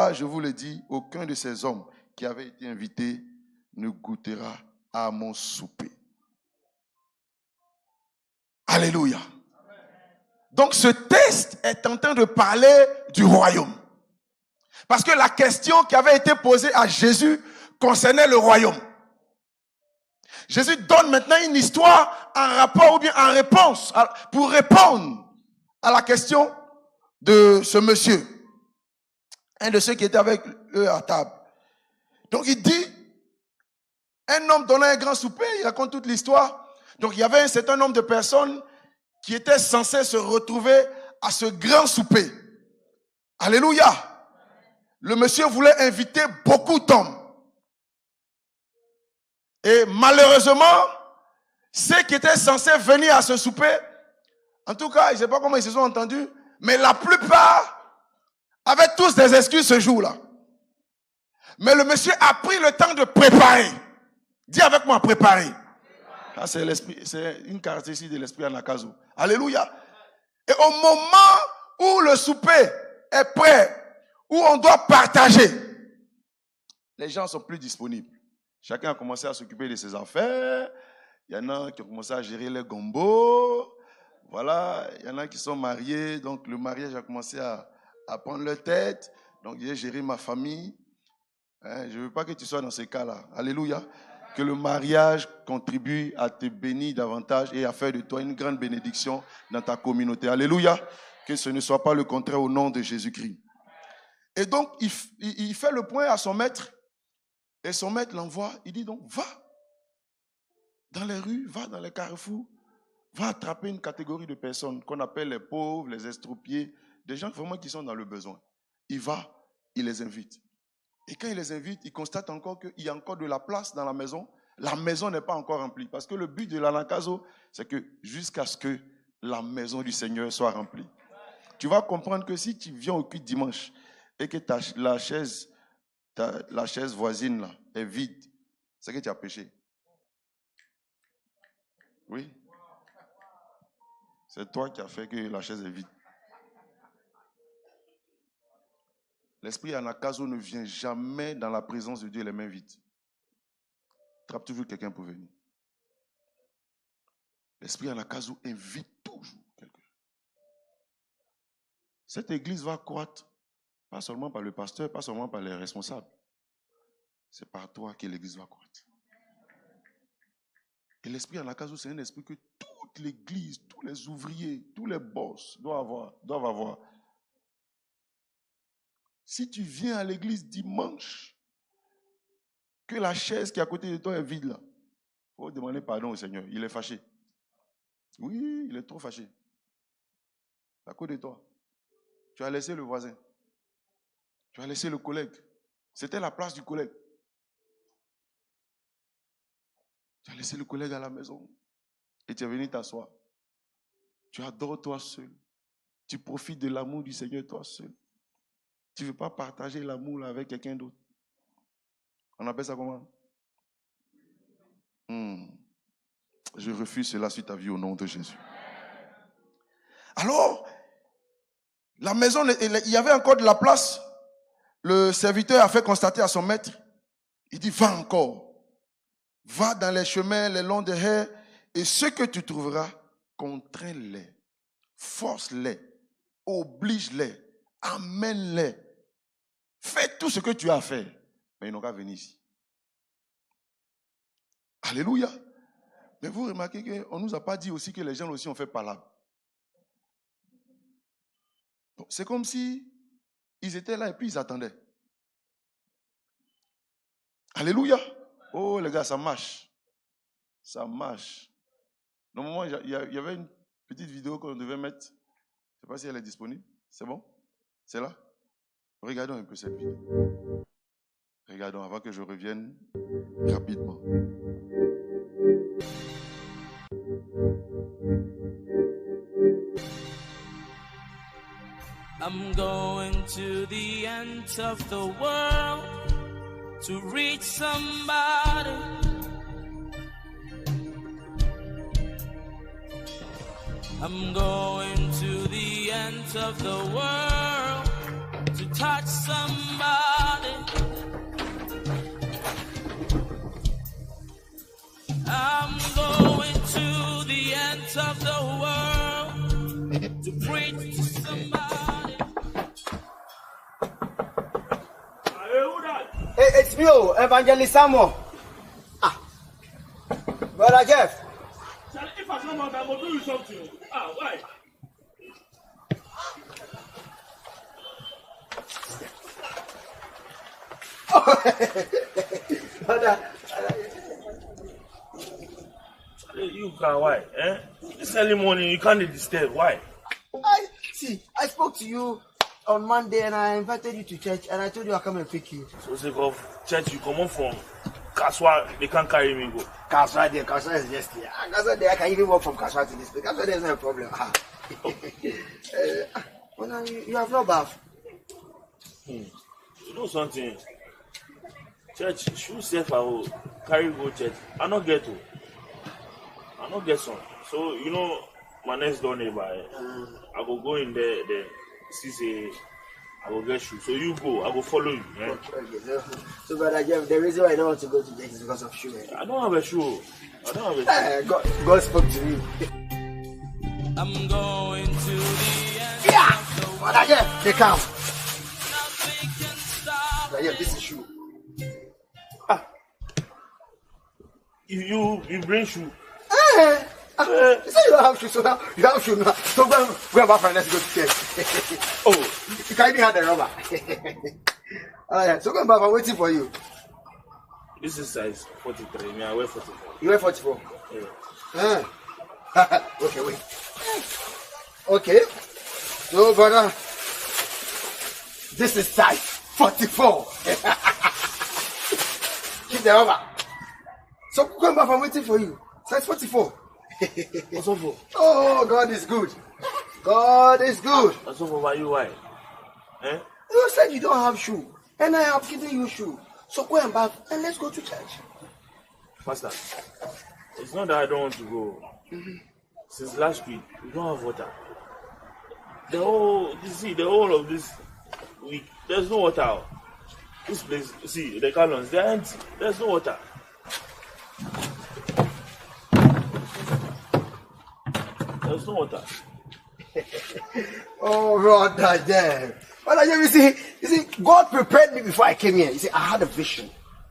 cela, je vous le dis, aucun de ces hommes qui avaient été invités ne goûtera à mon souper. Alléluia. Donc ce texte est en train de parler du royaume. Parce que la question qui avait été posée à Jésus concernait le royaume. Jésus donne maintenant une histoire en rapport ou bien en réponse pour répondre à la question de ce monsieur. Un de ceux qui étaient avec eux à table. Donc il dit, un homme donnait un grand souper, il raconte toute l'histoire. Donc il y avait un certain nombre de personnes qui étaient censées se retrouver à ce grand souper. Alléluia. Le monsieur voulait inviter beaucoup d'hommes. Et malheureusement, ceux qui étaient censés venir à ce souper, en tout cas, je ne sais pas comment ils se sont entendus, mais la plupart avaient tous des excuses ce jour-là. Mais le monsieur a pris le temps de préparer. Dis avec moi, préparer. Ça, c'est l'esprit, c'est une caractéristique de l'esprit Anakazo. Alléluia. Et au moment où le souper est prêt, où on doit partager, les gens ne sont plus disponibles. Chacun a commencé à s'occuper de ses affaires. Il y en a qui ont commencé à gérer les gombos. Voilà, il y en a qui sont mariés. Donc le mariage a commencé à prendre leur tête. Donc j'ai géré ma famille. Je ne veux pas que tu sois dans ces cas-là. Alléluia. Que le mariage contribue à te bénir davantage et à faire de toi une grande bénédiction dans ta communauté. Alléluia. Que ce ne soit pas le contraire au nom de Jésus-Christ. Et donc, il fait le point à son maître. Et son maître l'envoie. Il dit donc, va dans les rues, va dans les carrefours, va attraper une catégorie de personnes qu'on appelle les pauvres, les estropiés, des gens vraiment qui sont dans le besoin. Il va, il les invite. Et quand il les invite, il constate encore qu'il y a encore de la place dans la maison. La maison n'est pas encore remplie. Parce que le but de l'Anakazo, c'est que jusqu'à ce que la maison du Seigneur soit remplie. Tu vas comprendre que si tu viens au culte dimanche et que la chaise voisine là est vide, c'est que tu as péché. Oui. C'est toi qui as fait que la chaise est vide. L'esprit Anakazo ne vient jamais dans la présence de Dieu les mains vides. Trappe toujours quelqu'un pour venir. L'esprit Anakazo invite toujours quelqu'un. Cette église va croître, pas seulement par le pasteur, pas seulement par les responsables. C'est par toi que l'église va croître. Et l'esprit Anakazo, c'est un esprit que toute l'église, tous les ouvriers, tous les boss doivent avoir. Si tu viens à l'église dimanche, que la chaise qui est à côté de toi est vide là, il faut demander pardon au Seigneur. Il est fâché. Oui, il est trop fâché. C'est à cause de toi. Tu as laissé le voisin. Tu as laissé le collègue. C'était la place du collègue. Tu as laissé le collègue à la maison. Et tu es venu t'asseoir. Tu adores toi seul. Tu profites de l'amour du Seigneur toi seul. Tu ne veux pas partager l'amour avec quelqu'un d'autre. On appelle ça comment? Je refuse cela sur ta vie au nom de Jésus. Alors, la maison, il y avait encore de la place. Le serviteur a fait constater à son maître. Il dit, va encore. Va dans les chemins, les longs des haies, et ce que tu trouveras, contrains-les, force-les, oblige-les, amène-les. Fais tout ce que tu as à faire, mais ils n'ont qu'à venir ici. Alléluia. Mais vous remarquez qu'on ne nous a pas dit aussi que les gens aussi ont fait palabre. C'est comme si ils étaient là et puis ils attendaient. Alléluia. Oh les gars, ça marche. Ça marche. Normalement, il y avait une petite vidéo qu'on devait mettre. Je ne sais pas si elle est disponible. C'est bon? C'est là? Regardons un peu cette vidéo. Regardons avant que je revienne rapidement. I'm going to the end of the world to reach somebody. I'm going to the end of the world to touch somebody. who that? Hey, it's me, Evangelist Samuel. Brother Jeff. Charlie, if I come out, I'm going to do you something. Why? You can why? This early morning you can't disturb. Why? I spoke to you on Monday and I invited you to church and I told you I'll come and pick you. So sake of church you come on from Kaswa, they can't carry me go. Kaswa is just here. Kaswa there I can even walk from Kaswa to this place. Kaswa there's no problem. Well, now you have no bath. You know something? Church, shoe safe I will carry go church. I not get to. I not get some. So you know my next door neighbor. I will go in there, see say I will get shoe. So you go, I will follow you. Yeah? Okay. So brother Jeff, the reason why I don't want to go to church is because of shoe. I don't have a shoe. God spoke to me. I'm going to the end. Yeah! Brother Jeff, they come. Nothing can stop. Brother Jeff, this is shoe. You bring shoe. You say you don't have shoes, so now you have shoes now. So go and buy for let's go to church. You can't even have the rubber. Alright, so go and buy. I'm waiting for you. This is size 43. Me, I wear 44. You wear 44? Yeah. Okay, wait. Okay. So, brother, this is size 44. Keep the rubber. So go and buy. I'm waiting for you. Size 44. Oh, God is good. God is good. What's up about you? Why? You said you don't have shoe, and I have given you shoe. So go and bath and let's go to church. Pastor, it's not that I don't want to go. Since last week, we don't have water. The whole of this week, there's no water. This place, see, the gallons, they're empty. There's no water. There's no water. Oh, brother, yeah. Brother, you see, God prepared me before I came here. You see, I had a vision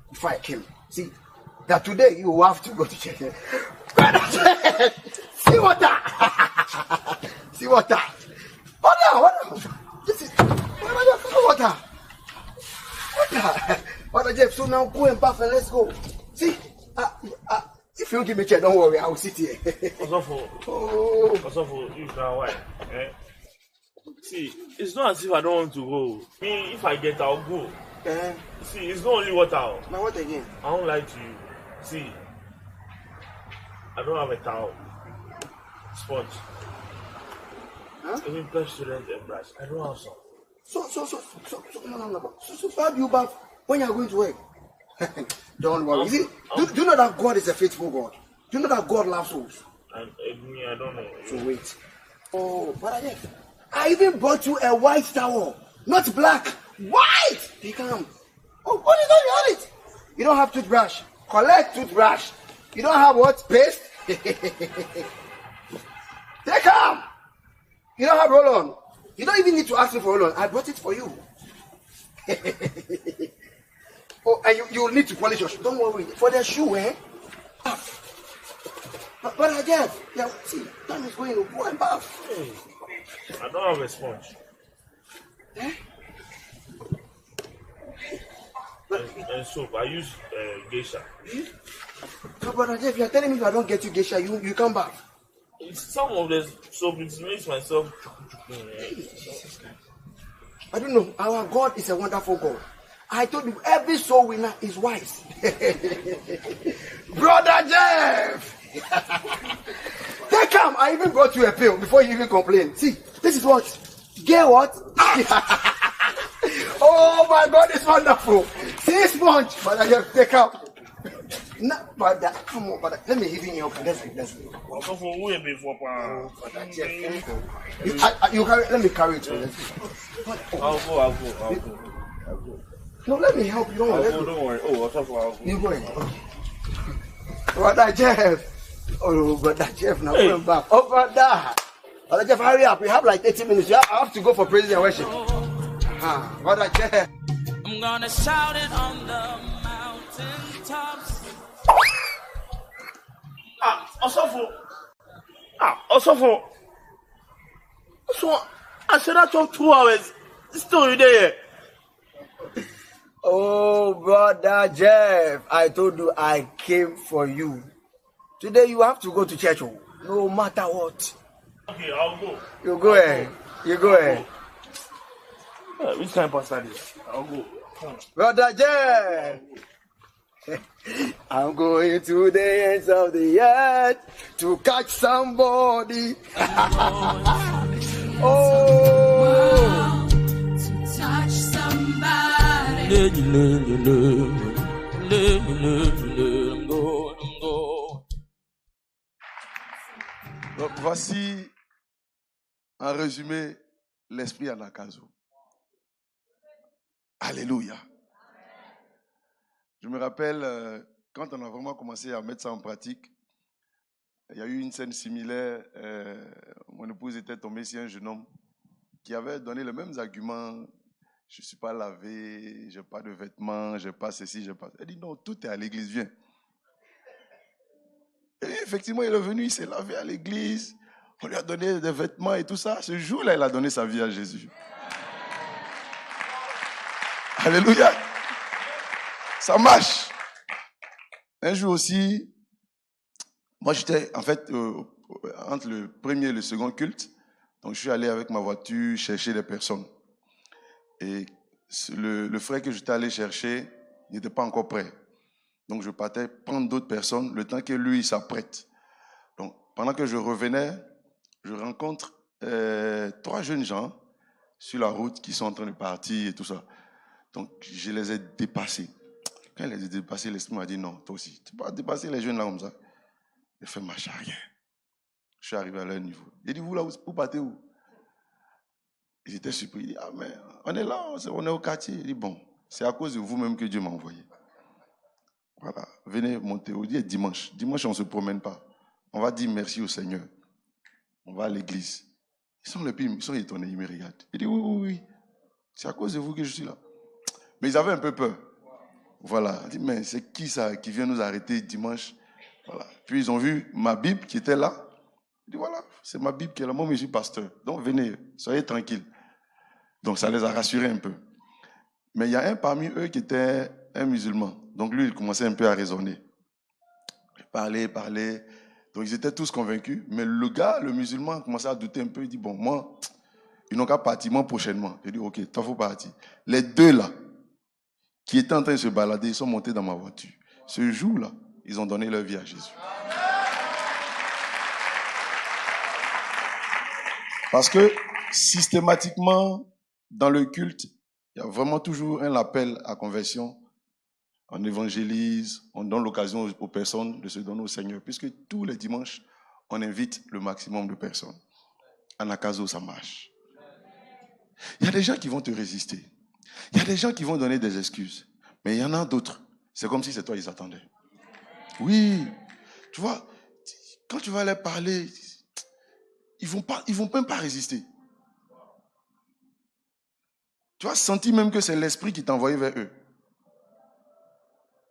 before I came. See, that today you will have to go to church. Brother, see water. See water. Water. This is water. Brother Jeff, so now go and bath and let's go. See, if you give me a chair, don't worry, I will sit here. What's up for you now? Why? See, it's not as if I don't want to go. Me, if I get, I'll go. See, it's not only water. Now what again? I don't lie to you. See, I don't have a towel, sponge, even pestilent and brush. I don't have some. So how do you bath when you are going to work? Don't worry. Do you know that God is a faithful God? Do you know that God loves souls? Me, I don't know. So wait. Oh, brother, I even bought you a white towel, not black. White! They come. Oh, what is on it? You don't have toothbrush. Collect toothbrush. You don't have what? Paste? They come. You don't have roll-on. You don't even need to ask me for roll-on. I brought it for you. Oh, and you need to polish your shoe. Don't worry. For the shoe, But again, see, time is going to go and bath. Hey, I don't have a sponge. And soap. I use geisha. So, but if you're telling me if I don't get you geisha, you come back. Some of the soap it makes myself. I don't know. Our God is a wonderful God. I told you, every soul winner is wise. Brother Jeff! They come. I even brought you a pill before you even complain. See, this is what? Get what? Oh my God, it's wonderful. See, sponge. Brother Jeff, take out. No, brother, come on, brother. Let me even help you. Let's go. Let me carry it. I'll go. No, let me help you. Don't worry. Don't worry. I'll go. You go ahead. Okay. Brother Jeff. Oh, Brother Jeff, now going back. Oh, Brother Jeff, hurry up. We have like 30 minutes. I have to go for praise and worship. Brother Jeff. I'm gonna shout it on the mountain tops. Osofo. So, I said that for 2 hours. Still you there? Oh, brother Jeff, I told you I came for you. Today you have to go to church, no matter what. Okay, I'll go. You go ahead. You go ahead. Which time pastor this? I'll go. Brother Jeff, I'm going to the ends of the earth to catch somebody. Oh, To touch somebody. Donc, voici en résumé l'esprit Anakazo. Alléluia. Je me rappelle quand on a vraiment commencé à mettre ça en pratique, il y a eu une scène similaire. Mon épouse était tombée sur un jeune homme qui avait donné les mêmes arguments. Je ne suis pas lavé, je n'ai pas de vêtements, je n'ai pas ceci, je n'ai pas... Elle dit non, tout est à l'église, viens. Et effectivement, il est venu, il s'est lavé à l'église, on lui a donné des vêtements et tout ça. Ce jour-là, il a donné sa vie à Jésus. Alléluia. Ça marche. Un jour aussi, moi j'étais en fait entre le premier et le second culte. Donc je suis allé avec ma voiture chercher des personnes. Et le frère que j'étais allé chercher n'était pas encore prêt. Donc je partais prendre d'autres personnes le temps que lui s'apprête. Donc pendant que je revenais, je rencontre 3 jeunes gens sur la route qui sont en train de partir et tout ça. Donc je les ai dépassés. Quand je les ai dépassés, l'esprit m'a dit non, toi aussi, tu peux pas dépasser les jeunes là comme ça. J'ai fait marche arrière. Je suis arrivé à leur niveau. Il dit, vous là, vous partez où? Ils étaient surpris. Il dit, ah mais on est là, on est au quartier. Il dit, bon, c'est à cause de vous-même que Dieu m'a envoyé. Voilà, venez monter. On dit dimanche. Dimanche, on ne se promène pas. On va dire merci au Seigneur. On va à l'église. Ils sont étonnés, ils me regardent. Il dit, oui. C'est à cause de vous que je suis là. Mais ils avaient un peu peur. Voilà. Il dit, mais c'est qui ça qui vient nous arrêter dimanche? Voilà. Puis ils ont vu ma Bible qui était là. Il dit, voilà, c'est ma Bible qui est là. Moi, je suis pasteur. Donc venez, soyez tranquilles. Donc ça les a rassurés un peu. Mais il y a un parmi eux qui était un musulman. Donc lui, il commençait un peu à raisonner. Parler. Donc ils étaient tous convaincus. Mais le gars, le musulman, commençait à douter un peu. Il dit, bon, moi, ils n'ont qu'à partir moi prochainement. Il dit, ok, t'en faut partir. Les 2 là, qui étaient en train de se balader, ils sont montés dans ma voiture. Ce jour-là, ils ont donné leur vie à Jésus. Parce que systématiquement, dans le culte, il y a vraiment toujours un appel à conversion. On évangélise, on donne l'occasion aux personnes de se donner au Seigneur. Puisque tous les dimanches, on invite le maximum de personnes. Anakazo, ça marche. Il y a des gens qui vont te résister. Il y a des gens qui vont donner des excuses. Mais il y en a d'autres. C'est comme si c'est toi ils attendaient. Oui. Tu vois, quand tu vas leur parler, ils vont même pas résister. Tu vas sentir même que c'est l'esprit qui t'a envoyé vers eux.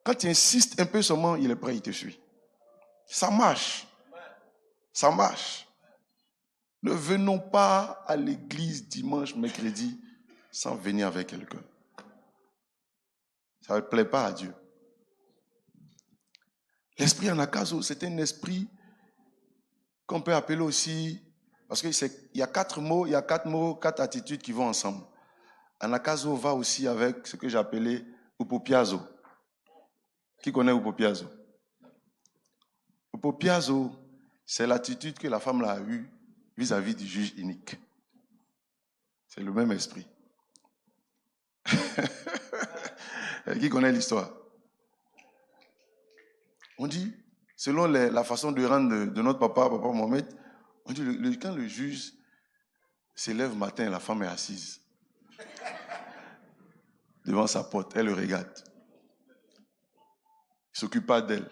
Quand tu insistes un peu seulement, il est prêt, il te suit. Ça marche. Ça marche. Ne venons pas à l'église dimanche, mercredi, sans venir avec quelqu'un. Ça ne plaît pas à Dieu. L'esprit Anakazo, c'est un esprit qu'on peut appeler aussi, parce qu'il y a 4 mots, 4 attitudes qui vont ensemble. Anakazo va aussi avec ce que j'ai appelé Upopiazo. Qui connaît Upopiazo? Upopiazo, c'est l'attitude que la femme a eue vis-à-vis du juge unique. C'est le même esprit. Qui connaît l'histoire? On dit, selon la façon de rendre de notre papa Mohamed, on dit quand le juge s'élève matin, la femme est assise devant sa porte, elle le regarde. Il ne s'occupe pas d'elle.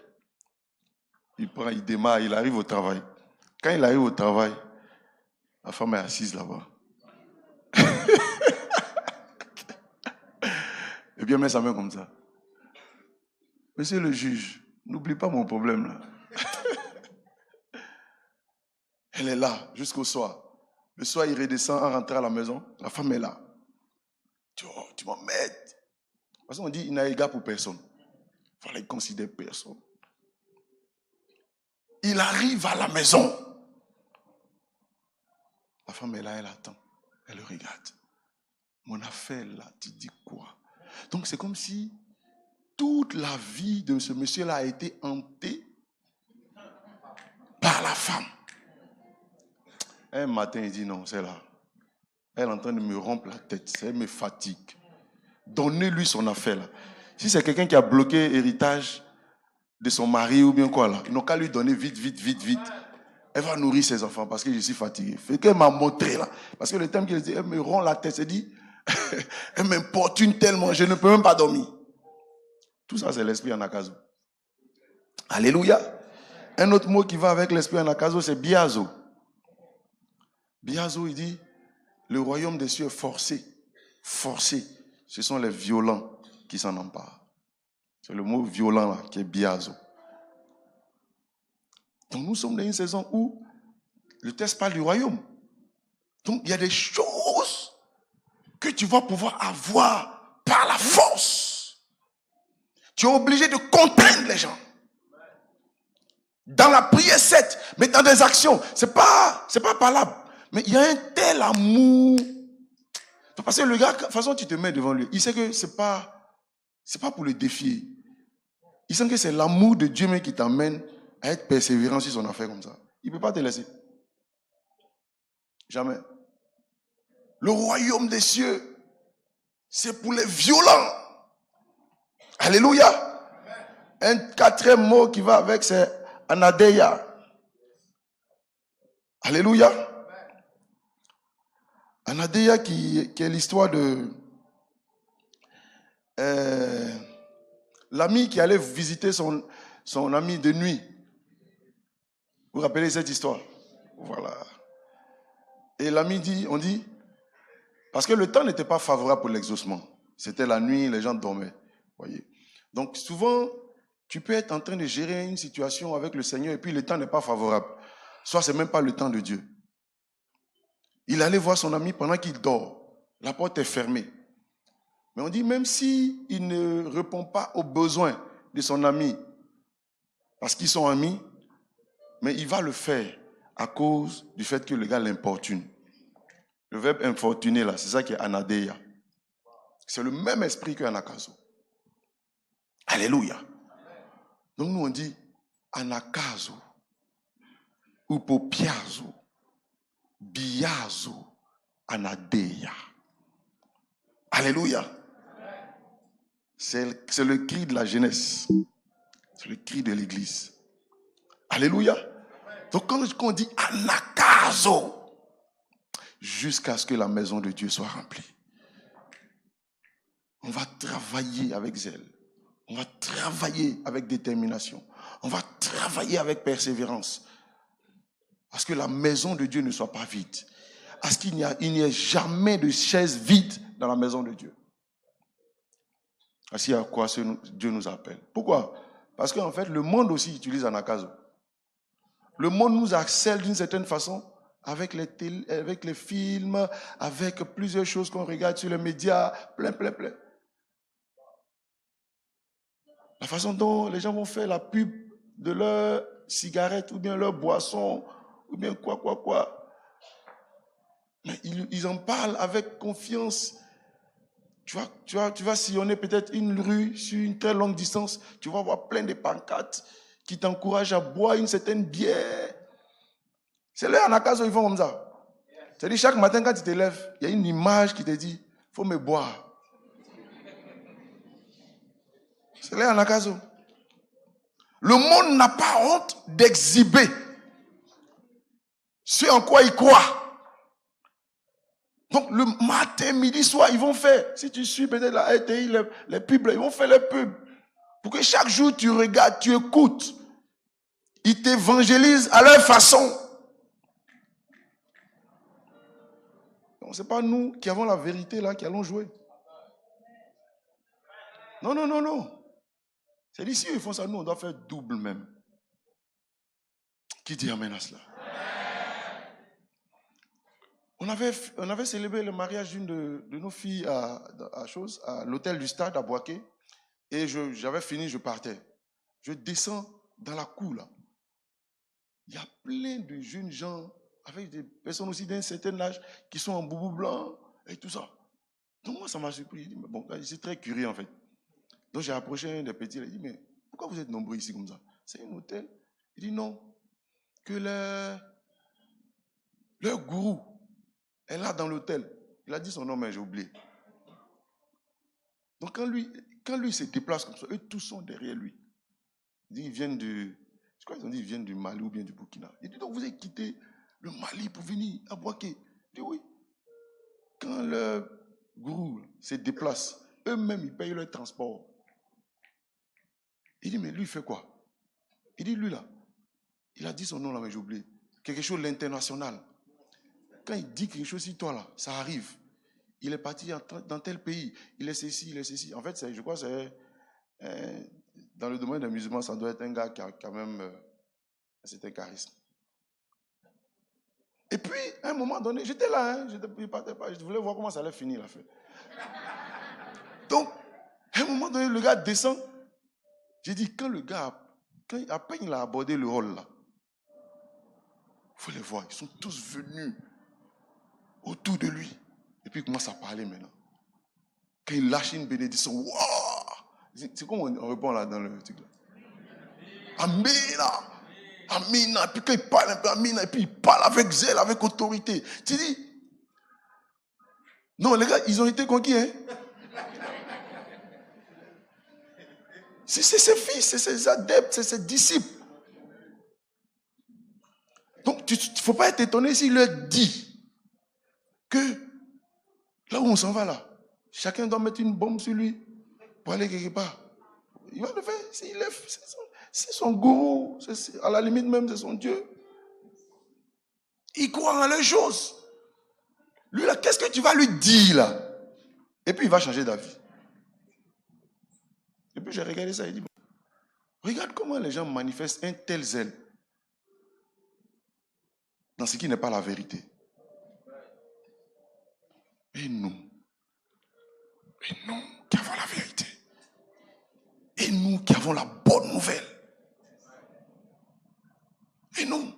Il démarre, il arrive au travail. Quand il arrive au travail, la femme est assise là-bas. Et Et puis elle met sa main comme ça. Monsieur le juge, n'oublie pas mon problème là. Elle est là jusqu'au soir. Le soir, il redescend en rentrant à la maison. La femme est là. Tu m'embêtes. De toute façon, on dit il n'a égard pour personne. Il fallait considérer personne. Il arrive à la maison. La femme est là, elle attend. Elle le regarde. Mon affaire là, tu dis quoi? Donc c'est comme si toute la vie de ce monsieur-là a été hantée par la femme. Un matin, il dit non, c'est là. Elle est en train de me rompre la tête. Elle me fatigue. Donnez-lui son affaire là. Si c'est quelqu'un qui a bloqué l'héritage de son mari ou bien quoi là, ils n'ont qu'à lui donner vite. Elle va nourrir ses enfants parce que je suis fatigué. Fait qu'elle m'a montré là. Parce que le thème qu'elle dit, elle me rompt la tête. Elle dit, elle m'importune tellement, je ne peux même pas dormir. Tout ça, c'est l'esprit anakazo. Alléluia. Un autre mot qui va avec l'esprit anakazo, c'est biazo. Biazo, il dit, le royaume des cieux est forcé. Forcé. Ce sont les violents qui s'en emparent. C'est le mot violent là, qui est biazo. Donc nous sommes dans une saison où le texte parle du royaume. Donc il y a des choses que tu vas pouvoir avoir par la force. Tu es obligé de contraindre les gens. Dans la prière, certes, mais dans des actions, c'est pas parlable. Mais il y a un tel amour. Parce que le gars, de toute façon, tu te mets devant lui. Il sait que c'est pas pour le défier. Il sait que c'est l'amour de Dieu même qui t'amène à être persévérant sur son affaire comme ça. Il ne peut pas te laisser. Jamais. Le royaume des cieux, c'est pour les violents. Alléluia. Un quatrième mot qui va avec, c'est anadeia. Alléluia. Anadeia qui est l'histoire de l'ami qui allait visiter son ami de nuit. Vous vous rappelez cette histoire? Voilà. Et l'ami dit, parce que le temps n'était pas favorable pour l'exaucement. C'était la nuit, les gens dormaient. Voyez. Donc souvent, tu peux être en train de gérer une situation avec le Seigneur et puis le temps n'est pas favorable. Soit c'est même pas le temps de Dieu. Il allait voir son ami pendant qu'il dort. La porte est fermée. Mais on dit même si il ne répond pas aux besoins de son ami, parce qu'ils sont amis, mais il va le faire à cause du fait que le gars l'importune. Le verbe importuner là, c'est ça qui est anadeia. C'est le même esprit que anakazo. Alléluia. Donc nous on dit anakazo, upopiazo, biazo, anadeia. Alléluia. C'est le cri de la jeunesse. C'est le cri de l'église. Alléluia. Donc quand on dit anakazo, jusqu'à ce que la maison de Dieu soit remplie, on va travailler avec zèle. On va travailler avec détermination. On va travailler avec persévérance. Parce que la maison de Dieu ne soit pas vide. Parce qu'il n'y ait jamais de chaise vide dans la maison de Dieu. Ainsi à quoi Dieu nous appelle. Pourquoi? Parce qu'en fait, le monde aussi utilise anakazo. Le monde nous harcèle d'une certaine façon avec les films, avec plusieurs choses qu'on regarde sur les médias, plein. La façon dont les gens vont faire la pub de leur cigarette ou bien leur boisson ou bien quoi. Mais ils en parlent avec confiance. Tu vas sillonner peut-être une rue sur une très longue distance. Tu vas voir plein de pancartes qui t'encouragent à boire une certaine bière. C'est là en Akazo, ils font comme ça. C'est-à-dire chaque matin quand tu te lèves, il y a une image qui te dit, il faut me boire. C'est là en Akazo. Le monde n'a pas honte d'exhiber ce en quoi il croit. Donc le matin, midi, soir, ils vont faire. Si tu suis peut-être la RTI, les pubs, ils vont faire les pubs. Pour que chaque jour tu regardes, tu écoutes. Ils t'évangélisent à leur façon. Donc ce n'est pas nous qui avons la vérité là, qui allons jouer. Non. C'est d'ici, ils font ça, nous, on doit faire double même. Qui dit amen à cela? On avait célébré le mariage d'une de nos filles à l'hôtel du stade à Boaké. Et j'avais fini, je partais. Je descends dans la cour là. Il y a plein de jeunes gens avec des personnes aussi d'un certain âge qui sont en boubou blanc et tout ça. Donc moi, ça m'a surpris. Je dis, mais bon, je suis très curieux en fait. Donc j'ai approché un des petits. Il a dit, mais pourquoi vous êtes nombreux ici comme ça? C'est un hôtel. Il dit non. Que leur gourou est là dans l'hôtel. Il a dit son nom, mais j'ai oublié. Donc quand lui se déplace comme ça, eux tous sont derrière lui. Il dit, ils viennent je crois qu'ils ont dit, ils viennent du Mali ou bien du Burkina. Il dit, donc vous avez quitté le Mali pour venir à Boaké? Il dit, oui. Quand leur gourou se déplace, eux-mêmes, ils payent leur transport. Il dit, mais lui, il fait quoi? Il dit, lui là, il a dit son nom là, mais j'ai oublié. Quelque chose l'international. Quand il dit quelque chose sur toi là, ça arrive. Il est parti dans tel pays, il est ceci. En fait, je crois que c'est dans le domaine des musulmans, ça doit être un gars qui a quand même un certain charisme. Et puis, à un moment donné, j'étais là, je voulais voir comment ça allait finir l'affaire. Donc, à un moment donné, le gars descend. J'ai dit, quand à peine il a abordé le hall là, il faut les voir, ils sont tous venus autour de lui. Et puis il commence à parler maintenant. Quand il lâche une bénédiction, waouh! C'est comme on répond là dans le truc là. Amina! Amina! Et puis quand il parle un peu, Amina, et puis il parle avec zèle, avec autorité. Tu dis, non, les gars, ils ont été conquis, hein? C'est ses fils, c'est ses adeptes, c'est ses disciples. Donc, il ne faut pas être étonné s'il leur dit que là où on s'en va là, chacun doit mettre une bombe sur lui pour aller quelque part. Il va le faire. C'est son gourou, à la limite même c'est son Dieu. Il croit en les choses. Lui là, qu'est-ce que tu vas lui dire là? Et puis il va changer d'avis. Et puis j'ai regardé ça et dit, regarde comment les gens manifestent un tel zèle dans ce qui n'est pas la vérité. Et nous qui avons la vérité, et nous qui avons la bonne nouvelle, et nous,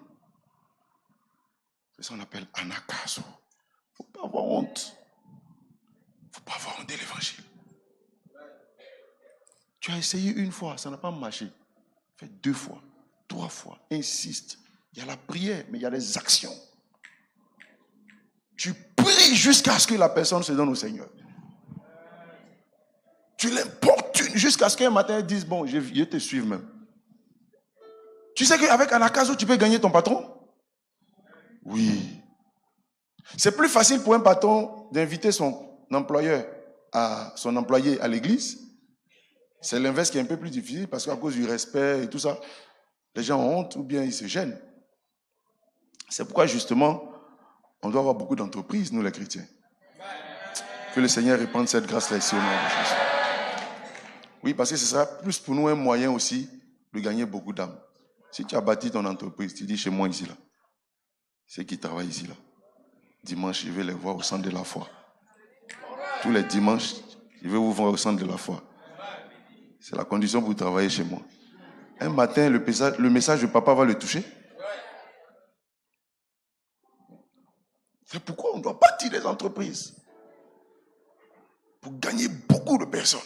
c'est ça qu'on appelle anakazo. Il ne faut pas avoir honte. Il ne faut pas avoir honte de l'évangile. Tu as essayé une fois, ça n'a pas marché. Fais 2 fois, 3 fois, insiste. Il y a la prière, mais il y a des actions. Tu pries jusqu'à ce que la personne se donne au Seigneur. Tu l'importunes jusqu'à ce qu'un matin elle dise, bon, je vais te suivre même. Tu sais qu'avec Anakazo, tu peux gagner ton patron? Oui. C'est plus facile pour un patron d'inviter son employé à l'église. C'est l'inverse qui est un peu plus difficile parce qu'à cause du respect et tout ça, les gens ont honte ou bien ils se gênent. C'est pourquoi justement, on doit avoir beaucoup d'entreprises, nous les chrétiens. Que le Seigneur répande cette grâce-là ici au nom de Jésus. Oui, parce que ce sera plus pour nous un moyen aussi de gagner beaucoup d'âmes. Si tu as bâti ton entreprise, tu dis chez moi ici là, ceux qui travaillent ici là, dimanche, je vais les voir au centre de la foi. Tous les dimanches, je vais vous voir au centre de la foi. C'est la condition pour travailler chez moi. Un matin, le message de papa va le toucher. C'est pourquoi on doit bâtir des entreprises. Pour gagner beaucoup de personnes.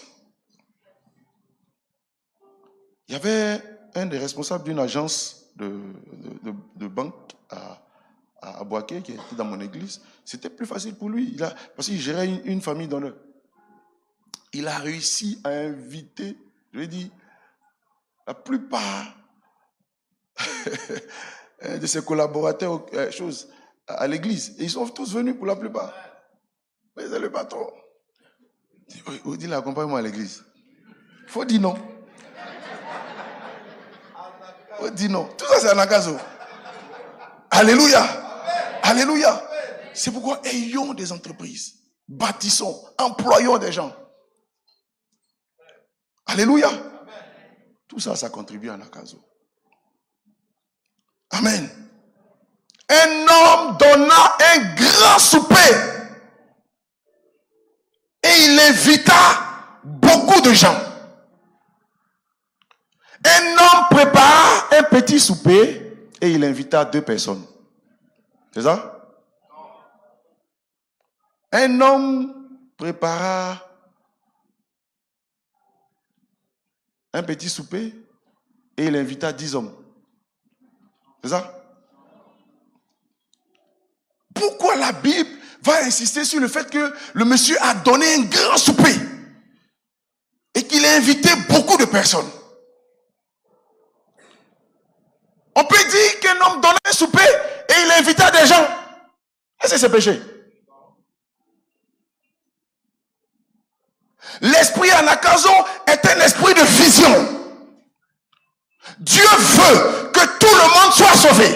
Il y avait un des responsables d'une agence de banque à Boaké qui était dans mon église. C'était plus facile pour lui. Parce qu'il gérait une famille d'honneur. Il a réussi à inviter, je lui ai dit, la plupart de ses collaborateurs à l'église. Et ils sont tous venus pour la plupart. Mais c'est le patron. Il dit, accompagne-moi à l'église. Il faut dire non. Il faut dire non. Tout ça, c'est un Anakazo. Alléluia. Alléluia. C'est pourquoi ayons des entreprises. Bâtissons. Employons des gens. Alléluia. Tout ça, ça contribue à Nakazo. Amen. Un homme donna un grand souper et il invita beaucoup de gens. Un homme prépara un petit souper et il invita 2 personnes. C'est ça? Un homme prépara un petit souper et il invita 10 hommes. C'est ça? Pourquoi la Bible va insister sur le fait que le monsieur a donné un grand souper et qu'il a invité beaucoup de personnes? On peut dire qu'un homme donnait un souper et il invita des gens. Est-ce que c'est péché? L'esprit Anakazo est un esprit de vision. Dieu veut que tout le monde soit sauvé.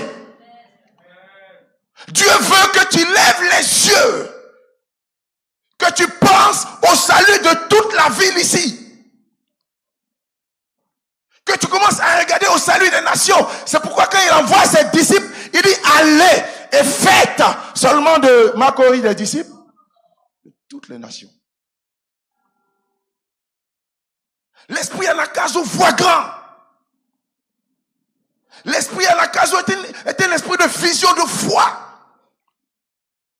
Dieu veut que tu lèves les yeux, que tu penses au salut de toute la ville ici. Que tu commences à regarder au salut des nations. C'est pourquoi quand il envoie ses disciples, il dit allez et faites seulement de Makori des disciples de toutes les nations. L'esprit Anakazo voit grand. L'esprit Anakazo est un esprit de vision, de foi.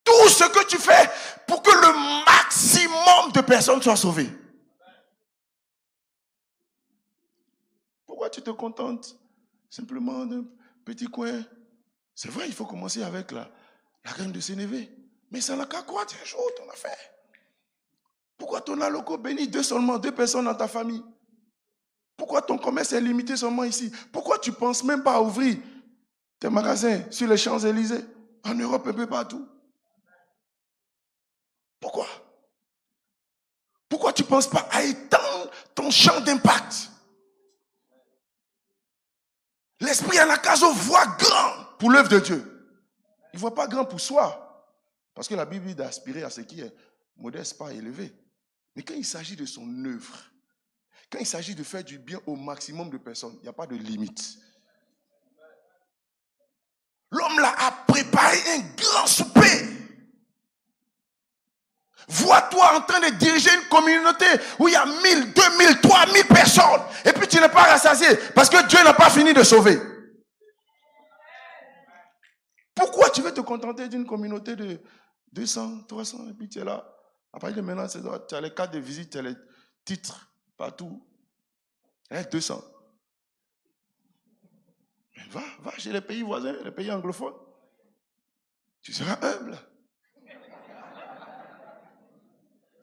Tout ce que tu fais pour que le maximum de personnes soient sauvées. Pourquoi tu te contentes simplement d'un petit coin? C'est vrai, il faut commencer avec la graine de Sénévé. Mais ça n'a qu'à quoi, un jour, ton affaire. Pourquoi ton alloco bénit seulement 2 personnes dans ta famille? Pourquoi ton commerce est limité seulement ici? Pourquoi tu ne penses même pas à ouvrir tes magasins sur les Champs-Élysées, en Europe, un peu partout? Pourquoi? Pourquoi tu ne penses pas à étendre ton champ d'impact? L'esprit Anakazo voit grand pour l'œuvre de Dieu. Il ne voit pas grand pour soi. Parce que la Bible dit d'aspirer à ce qui est modeste, pas élevé. Mais quand il s'agit de son œuvre, quand il s'agit de faire du bien au maximum de personnes, il n'y a pas de limite. L'homme là a préparé un grand souper. Vois-toi en train de diriger une communauté où il y a 1000, 2000, 3000 personnes. Et puis tu n'es pas rassasié parce que Dieu n'a pas fini de sauver. Pourquoi tu veux te contenter d'une communauté de 200, 300 et puis tu es là? À partir de maintenant, tu as les cartes de visite, tu as les titres partout. Il y a 200. Va chez les pays voisins, les pays anglophones. Tu seras humble.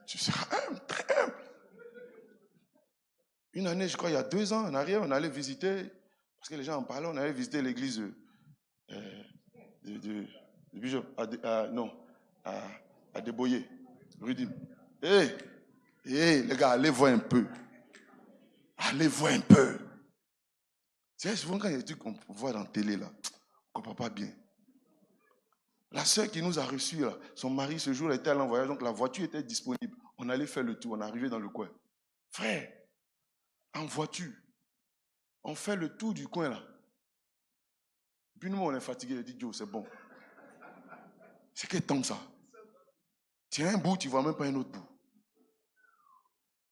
Tu seras humble, très humble. Une année, je crois, il y a 2 ans en arrière, on allait visiter, parce que les gens en parlaient, on allait visiter l'église de Bishop, à Deboyer, Rudim. Les gars, allez voir un peu. Allez voir un peu. C'est souvent quand il y a des trucs qu'on voit dans la télé, là, on ne comprend pas bien. La sœur qui nous a reçus, là, son mari ce jour était allé en voyage, donc la voiture était disponible. On allait faire le tour, on est arrivé dans le coin. Frère, en voiture, on fait le tour du coin là. Puis nous, on est fatigué, on dit Joe, c'est bon. C'est quel temps ça? Tu as un bout, tu ne vois même pas un autre bout.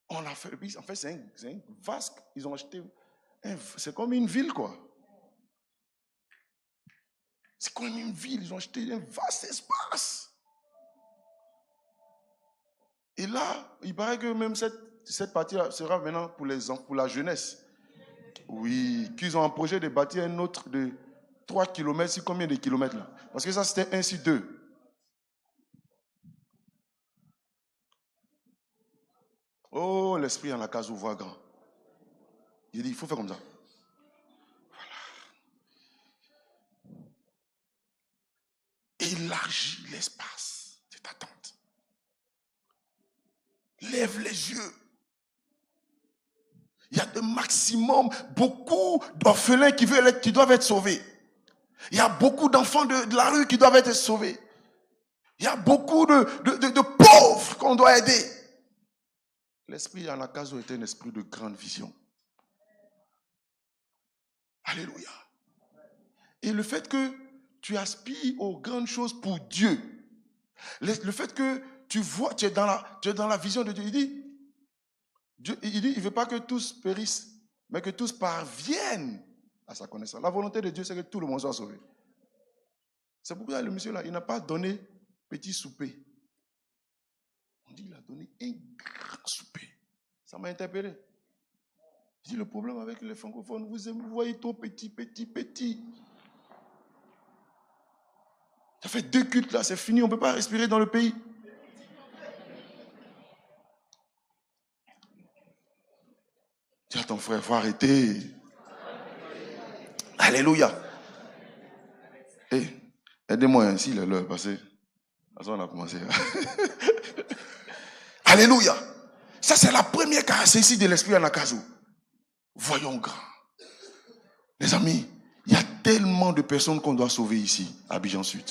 On l'a fait, puis en fait, c'est un vasque. Ils ont acheté, c'est comme une ville quoi. C'est comme une ville, ils ont acheté un vaste espace. Et là, il paraît que même cette partie-là sera maintenant pour la jeunesse. Oui, qu'ils ont un projet de bâtir un autre de 3 km, c'est combien de kilomètres là? Parce que ça c'était 1 sur 2. Oh, l'esprit en la case voit grand. Il dit, il faut faire comme ça. Voilà. Élargis l'espace de ta tente. Lève les yeux. Il y a de maximum, beaucoup d'orphelins qui doivent être sauvés. Il y a beaucoup d'enfants de la rue qui doivent être sauvés. Il y a beaucoup de pauvres qu'on doit aider. L'esprit Anakazo était un esprit de grande vision. Alléluia. Et le fait que tu aspires aux grandes choses pour Dieu, le fait que tu vois, tu es dans la vision de Dieu, il dit, il ne veut pas que tous périssent, mais que tous parviennent à sa connaissance. La volonté de Dieu, c'est que tout le monde soit sauvé. C'est pourquoi le monsieur là, il n'a pas donné petit souper. On dit qu'il a donné un grand souper. Ça m'a interpellé. Je dis, le problème avec les francophones, vous voyez tout petit. Ça fait 2 cultes là, c'est fini, on ne peut pas respirer dans le pays. Dis à ton frère, il faut arrêter. Alléluia. Aidez-moi ainsi, il est l'heure, parce que on a commencé. Alléluia. Ça, c'est la première caractéristique de l'esprit Anakazo. Voyons grand. Les amis, il y a tellement de personnes qu'on doit sauver ici, à Abidjan Sud.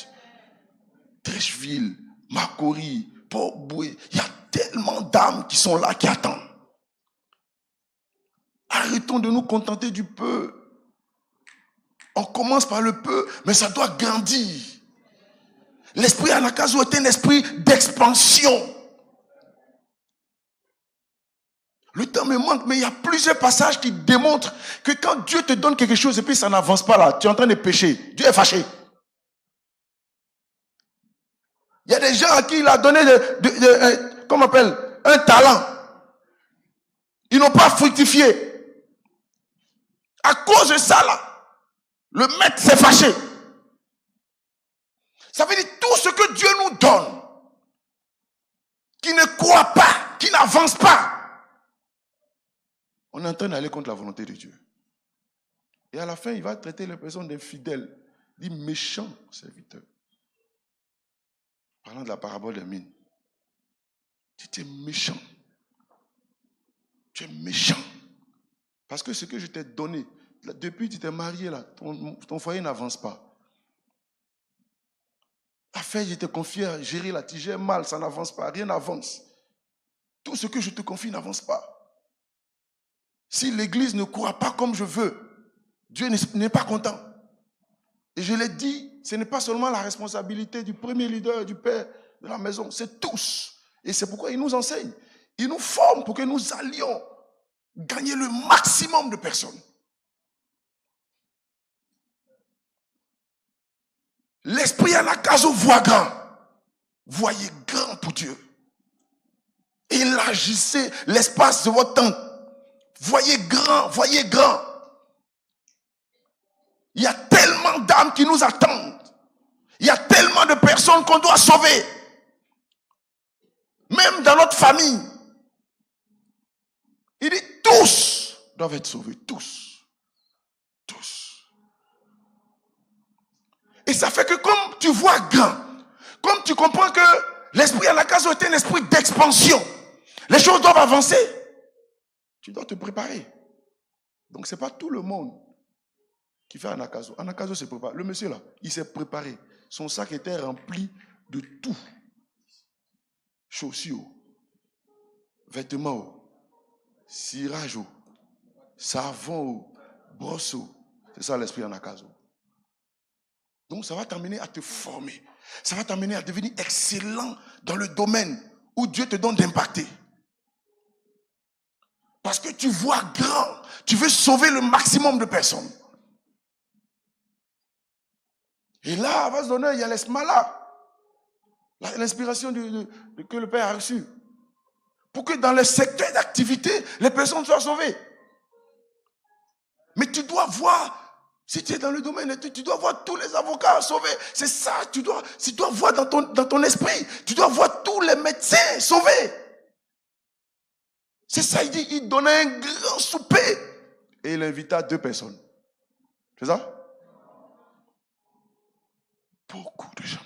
Trècheville, Makori, Port-Boué. Il y a tellement d'âmes qui sont là, qui attendent. Arrêtons de nous contenter du peu. On commence par le peu, mais ça doit grandir. L'esprit Anakazo est un esprit d'expansion. Le temps me manque, mais il y a plusieurs passages qui démontrent que quand Dieu te donne quelque chose et puis ça n'avance pas là, tu es en train de pécher. Dieu est fâché. Il y a des gens à qui il a donné comment on appelle, un talent. Ils n'ont pas fructifié. À cause de ça là, le maître s'est fâché. Ça veut dire tout ce que Dieu nous donne, qui ne croit pas, qui n'avance pas, on est en train d'aller contre la volonté de Dieu. Et à la fin, il va traiter les personnes d'infidèles, des méchants serviteurs. Parlant de la parabole des mines. Tu es méchant. Tu es méchant. Parce que ce que je t'ai donné, depuis que tu t'es marié là, ton foyer n'avance pas. Afin, je te confie à gérer la tigère mal, ça n'avance pas, rien n'avance. Tout ce que je te confie n'avance pas. Si l'église ne croit pas comme je veux, Dieu n'est pas content. Et je l'ai dit, ce n'est pas seulement la responsabilité du premier leader, du père de la maison, c'est tous. Et c'est pourquoi il nous enseigne. Il nous forme pour que nous allions gagner le maximum de personnes. L'esprit Anakazo voit grand. Voyez grand pour Dieu. Élargissez l'espace de votre temps. Voyez grand, voyez grand. Il y a tellement d'âmes qui nous attendent. Il y a tellement de personnes qu'on doit sauver. Même dans notre famille. Il dit tous doivent être sauvés. Tous. Tous. Et ça fait que comme tu vois grand, comme tu comprends que l'esprit Anakazo est un esprit d'expansion, les choses doivent avancer. Tu dois te préparer. Donc ce n'est pas tout le monde qui fait Anakazo. Anakazo se prépare. Le monsieur là, il s'est préparé. Son sac était rempli de tout. Chaussures, vêtements, cirage, savon, brosse. C'est ça l'esprit Anakazo. Donc ça va t'amener à te former. Ça va t'amener à devenir excellent dans le domaine où Dieu te donne d'impacter. Parce que tu vois grand. Tu veux sauver le maximum de personnes. Et là, à se donner, il y a l'esmala. L'inspiration que le Père a reçue. Pour que dans le secteur d'activité, les personnes soient sauvées. Mais tu dois voir, si tu es dans le domaine, tu dois voir tous les avocats sauvés. C'est ça, tu dois voir dans ton esprit. Tu dois voir tous les médecins sauvés. C'est ça, il dit, il donnait un grand souper. Et il invita 2 personnes. C'est ça? Beaucoup de gens.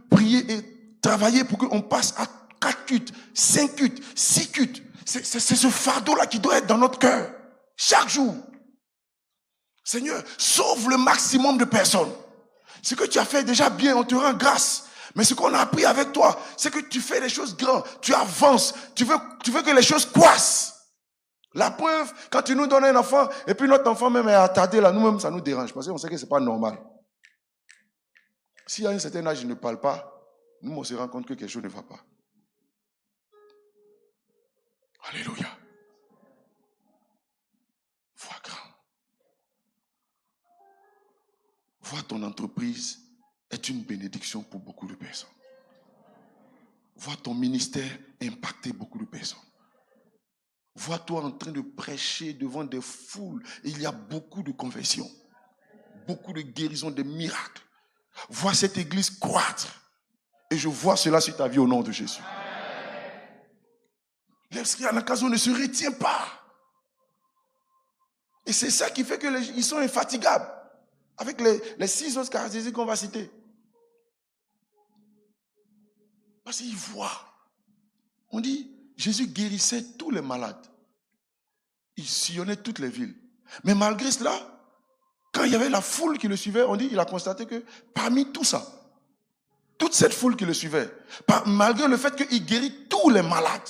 Prier et travailler pour qu'on passe à 4 cultes, 5 cultes, 6 cultes. C'est ce fardeau-là qui doit être dans notre cœur. Chaque jour. Seigneur, sauve le maximum de personnes. Ce que tu as fait déjà bien, on te rend grâce. Mais ce qu'on a appris avec toi, c'est que tu fais les choses grandes, tu avances, tu veux que les choses croissent. La preuve, quand tu nous donnes un enfant, et puis notre enfant même est attardé là, nous-mêmes, ça nous dérange, parce qu'on sait que ce n'est pas normal. Si à un certain âge, il ne parle pas, nous, on se rend compte que quelque chose ne va pas. Alléluia. Vois grand. Vois ton entreprise est une bénédiction pour beaucoup de personnes. Vois ton ministère impacter beaucoup de personnes. Vois-toi en train de prêcher devant des foules. Et il y a beaucoup de conversions, beaucoup de guérisons, de miracles. Vois cette église croître. Et je vois cela sur ta vie au nom de Jésus. L'esprit Anakazo ne se retient pas. Et c'est ça qui fait qu'ils sont infatigables. Avec les 6 autres caractéristiques qu'on va citer. Parce qu'ils voient. On dit, Jésus guérissait tous les malades. Il sillonnait toutes les villes. Mais malgré cela, quand il y avait la foule qui le suivait, on dit, il a constaté que parmi tout ça, toute cette foule qui le suivait, malgré le fait qu'il guérit tous les malades,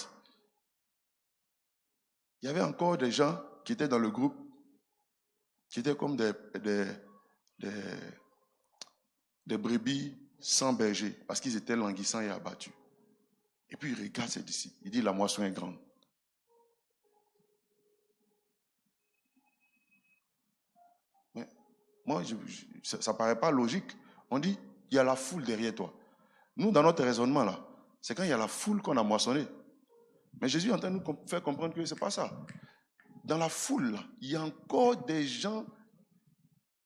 il y avait encore des gens qui étaient dans le groupe, qui étaient comme des brebis sans berger, parce qu'ils étaient languissants et abattus. Et puis il regarde ses disciples, il dit, la moisson est grande. Mais moi, ça ne paraît pas logique. On dit, il y a la foule derrière toi. Nous, dans notre raisonnement, là, c'est quand il y a la foule qu'on a moissonné. Mais Jésus est en train de nous faire comprendre que ce n'est pas ça. Dans la foule, là, il y a encore des gens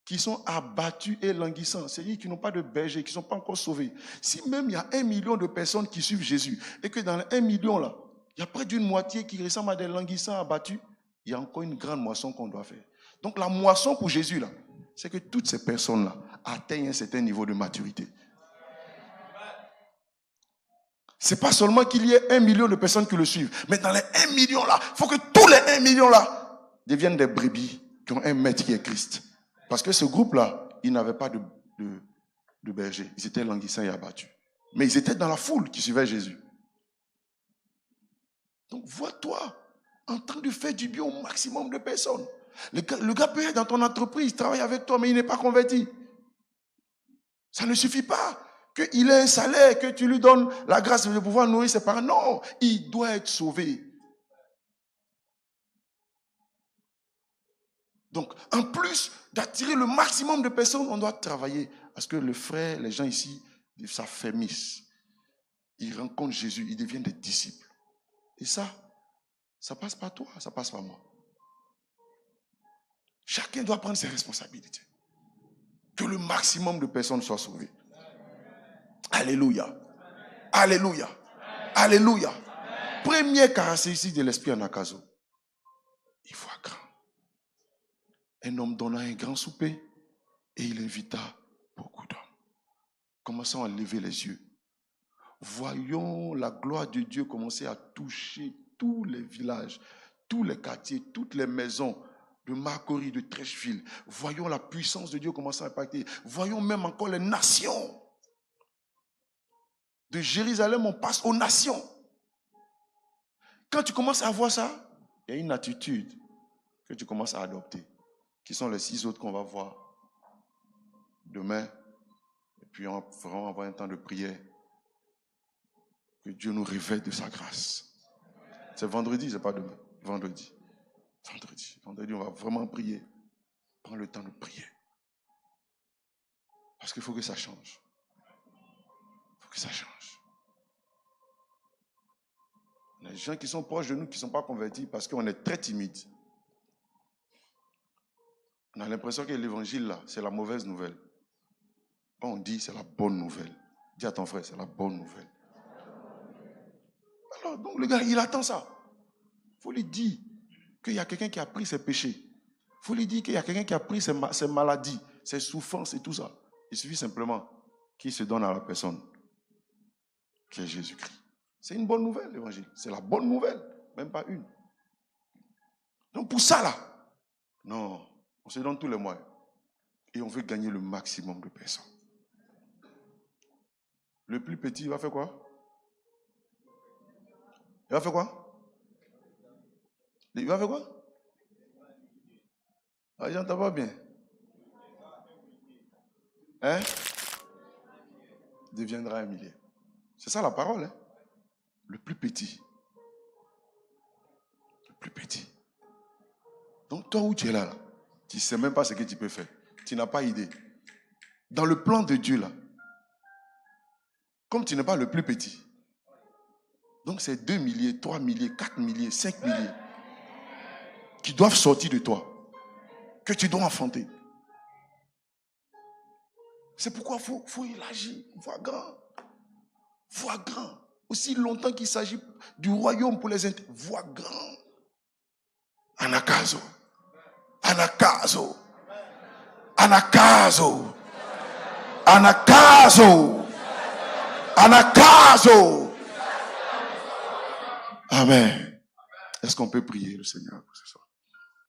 qui sont abattus et languissants. C'est-à-dire qui n'ont pas de berger, qui ne sont pas encore sauvés. Si même il y a 1 million de personnes qui suivent Jésus, et que dans les 1 million, là, il y a près d'une moitié qui ressemble à des languissants abattus, il y a encore une grande moisson qu'on doit faire. Donc la moisson pour Jésus, là, c'est que toutes ces personnes-là atteignent un certain niveau de maturité. Ce n'est pas seulement qu'il y ait 1 million de personnes qui le suivent, mais dans les 1 million là, il faut que tous les 1 million là deviennent des brebis qui ont un maître qui est Christ. Parce que ce groupe-là, ils n'avaient pas de berger. Ils étaient languissants et abattus. Mais ils étaient dans la foule qui suivait Jésus. Donc vois-toi en train de faire du bien au maximum de personnes. Le gars peut être dans ton entreprise, travaille avec toi, mais il n'est pas converti. Ça ne suffit pas qu'il ait un salaire, que tu lui donnes la grâce de pouvoir nourrir ses parents. Non, il doit être sauvé. Donc, en plus d'attirer le maximum de personnes, on doit travailler. Parce que les gens ici, ils s'affermissent. Ils rencontrent Jésus, ils deviennent des disciples. Et ça passe par toi, ça passe par moi. Chacun doit prendre ses responsabilités. Que le maximum de personnes soient sauvées. Alléluia. Alléluia. Alléluia. Première caractéristique de l'esprit Anakazo. Il voit grand. Un homme donna un grand souper et il invita beaucoup d'hommes. Commençons à lever les yeux. Voyons la gloire de Dieu commencer à toucher tous les villages, tous les quartiers, toutes les maisons de Marcory, de Trècheville. Voyons la puissance de Dieu commencer à impacter. Voyons même encore les nations. De Jérusalem, on passe aux nations. Quand tu commences à voir ça, il y a une attitude que tu commences à adopter, qui sont les 6 autres qu'on va voir demain. Et puis on va avoir un temps de prière. Que Dieu nous révèle de sa grâce. C'est vendredi, c'est pas demain. Vendredi, on va vraiment prier. Prends le temps de prier. Parce qu'il faut que ça change. Il faut que ça change. Les gens qui sont proches de nous, qui ne sont pas convertis, parce qu'on est très timide. On a l'impression que l'évangile, là, c'est la mauvaise nouvelle. Quand on dit, c'est la bonne nouvelle. Dis à ton frère, c'est la bonne nouvelle. Alors, donc le gars, il attend ça. Il faut lui dire qu'il y a quelqu'un qui a pris ses péchés. Il faut lui dire qu'il y a quelqu'un qui a pris ses maladies, ses souffrances et tout ça. Il suffit simplement qu'il se donne à la personne qui est Jésus-Christ. C'est une bonne nouvelle, l'évangile. C'est la bonne nouvelle, même pas une. Donc pour ça, là, non, on se donne tous les moyens. Et on veut gagner le maximum de personnes. Le plus petit, il va faire quoi? Il va faire quoi? Il va faire quoi? Ah, j'entends pas bien. Hein? Deviendra un millier. C'est ça la parole, hein? Le plus petit. Le plus petit. Donc toi où tu es là, tu ne sais même pas ce que tu peux faire. Tu n'as pas idée. Dans le plan de Dieu là, comme tu n'es pas le plus petit, donc c'est 2 milliers, 3 milliers, 4 milliers, 5 milliers qui doivent sortir de toi, que tu dois affronter. C'est pourquoi il faut élargir, voir grand. Voir grand. Aussi longtemps qu'il s'agit du royaume pour les intérêts, voir grand. Anakazo. Anakazo. Anakazo. Anakazo. Anakazo. Amen. Est-ce qu'on peut prier le Seigneur pour ce soir?